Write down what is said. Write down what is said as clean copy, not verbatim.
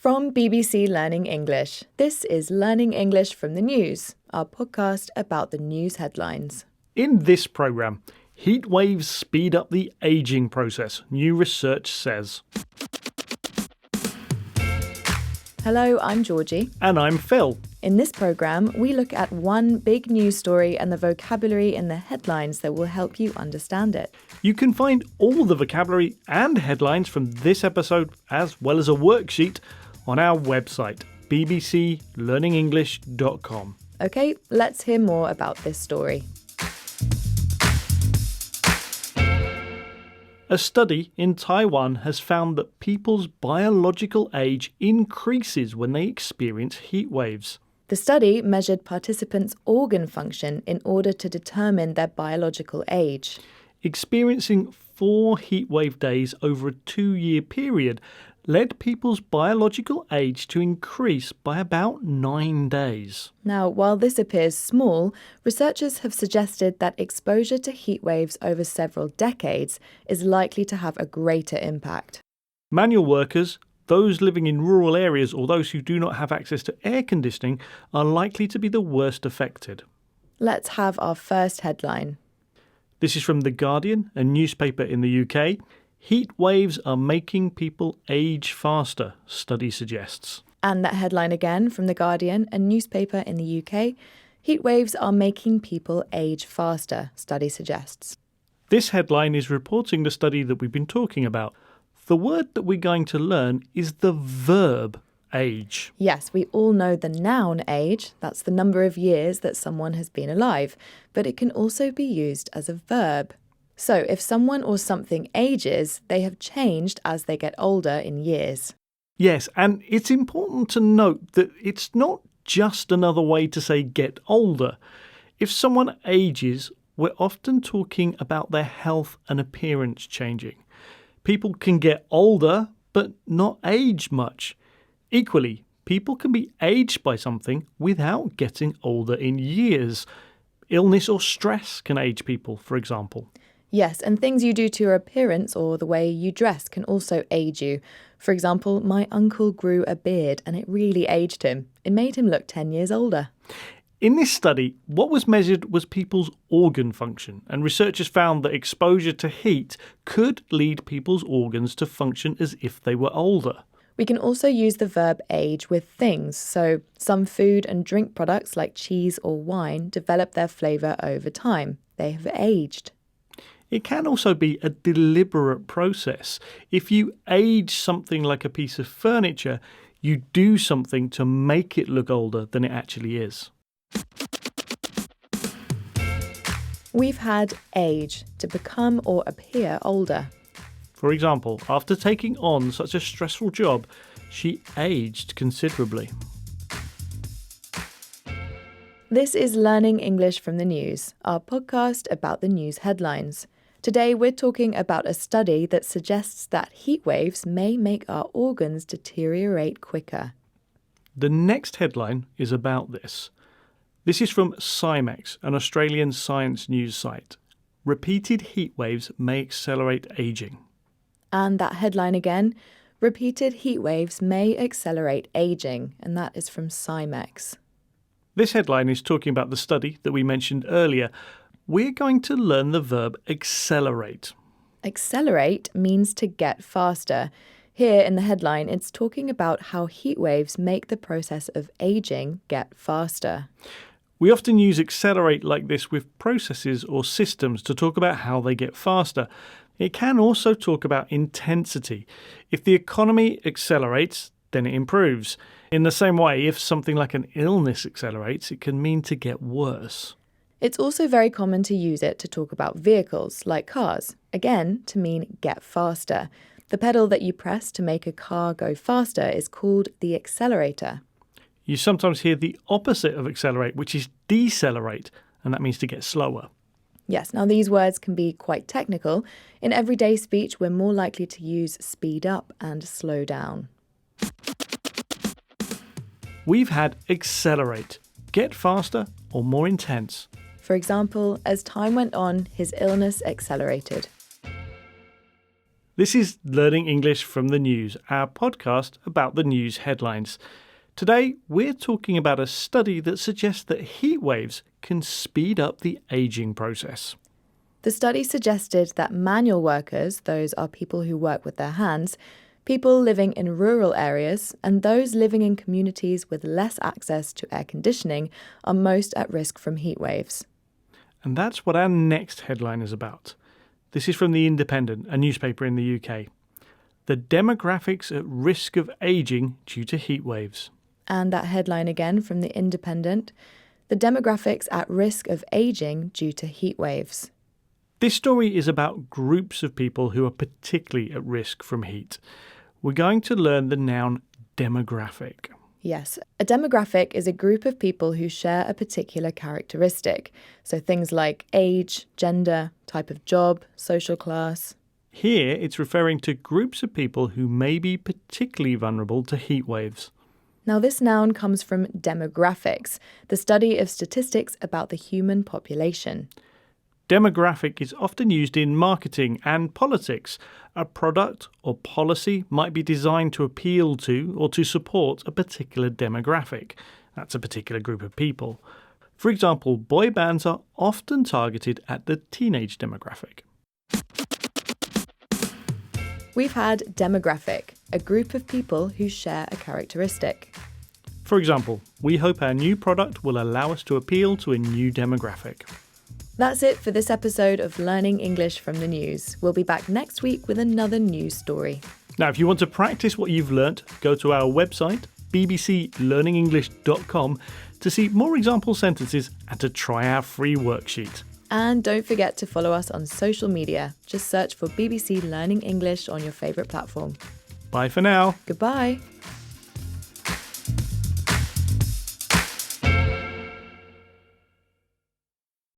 From BBC Learning English, this is Learning English from the News, our podcast about the news headlines. In this programme, heat waves speed up the ageing process, new research says. Hello, I'm Georgie. And I'm Phil. In this programme, we look at one big news story and the vocabulary in the headlines that will help you understand it. You can find all the vocabulary and headlines from this episode, as well as a worksheet, on our website, bbclearningenglish.com. Okay, let's hear more about this story. A study in Taiwan has found that people's biological age increases when they experience heat waves. The study measured participants' organ function in order to determine their biological age. Experiencing 4 heatwave days over a 2-year period led people's biological age to increase by about 9 days. Now, while this appears small, researchers have suggested that exposure to heat waves over several decades is likely to have a greater impact. Manual workers, those living in rural areas or those who do not have access to air conditioning are likely to be the worst affected. Let's have our first headline. This is from The Guardian, a newspaper in the UK. Heat waves are making people age faster, study suggests. And that headline again from The Guardian, a newspaper in the UK. Heat waves are making people age faster, study suggests. This headline is reporting the study that we've been talking about. The word that we're going to learn is the verb age. Yes, we all know the noun age, that's the number of years that someone has been alive, but it can also be used as a verb. So if someone or something ages, they have changed as they get older in years. Yes, and it's important to note that it's not just another way to say get older. If someone ages, we're often talking about their health and appearance changing. People can get older, but not age much. Equally, people can be aged by something without getting older in years. Illness or stress can age people, for example. Yes, and things you do to your appearance or the way you dress can also age you. For example, my uncle grew a beard and it really aged him. It made him look 10 years older. In this study, what was measured was people's organ function, and researchers found that exposure to heat could lead people's organs to function as if they were older. We can also use the verb age with things, so some food and drink products like cheese or wine develop their flavour over time. They have aged. It can also be a deliberate process. If you age something like a piece of furniture, you do something to make it look older than it actually is. We've had age, to become or appear older. For example, after taking on such a stressful job, she aged considerably. This is Learning English from the News, our podcast about the news headlines. Today we're talking about a study that suggests that heat waves may make our organs deteriorate quicker. The next headline is about this. This is from Scimex, an Australian science news site. Repeated heat waves may accelerate ageing. And that headline again, repeated heat waves may accelerate ageing, and that is from Scimex. This headline is talking about the study that we mentioned earlier. We're going to learn the verb accelerate. Accelerate means to get faster. Here in the headline, it's talking about how heat waves make the process of aging get faster. We often use accelerate like this with processes or systems to talk about how they get faster. It can also talk about intensity. If the economy accelerates, then it improves. In the same way, if something like an illness accelerates, it can mean to get worse. It's also very common to use it to talk about vehicles, like cars, again, to mean get faster. The pedal that you press to make a car go faster is called the accelerator. You sometimes hear the opposite of accelerate, which is decelerate, and that means to get slower. Yes, now these words can be quite technical. In everyday speech, we're more likely to use speed up and slow down. We've had accelerate, get faster or more intense. For example, as time went on, his illness accelerated. This is Learning English from the News, our podcast about the news headlines. Today, we're talking about a study that suggests that heat waves can speed up the aging process. The study suggested that manual workers, those are people who work with their hands, people living in rural areas, and those living in communities with less access to air conditioning are most at risk from heat waves. And that's what our next headline is about. This is from The Independent, a newspaper in the UK. The demographics at risk of ageing due to heat waves. And that headline again from The Independent, the demographics at risk of ageing due to heat waves. This story is about groups of people who are particularly at risk from heat. We're going to learn the noun demographic. Yes, a demographic is a group of people who share a particular characteristic. So things like age, gender, type of job, social class. Here, it's referring to groups of people who may be particularly vulnerable to heat waves. Now, this noun comes from demographics, the study of statistics about the human population. Demographic is often used in marketing and politics. A product or policy might be designed to appeal to or to support a particular demographic. That's a particular group of people. For example, boy bands are often targeted at the teenage demographic. We've had demographic, a group of people who share a characteristic. For example, we hope our new product will allow us to appeal to a new demographic. That's it for this episode of Learning English from the News. We'll be back next week with another news story. Now, if you want to practice what you've learnt, go to our website, bbclearningenglish.com, to see more example sentences and to try our free worksheet. And don't forget to follow us on social media. Just search for BBC Learning English on your favourite platform. Bye for now. Goodbye.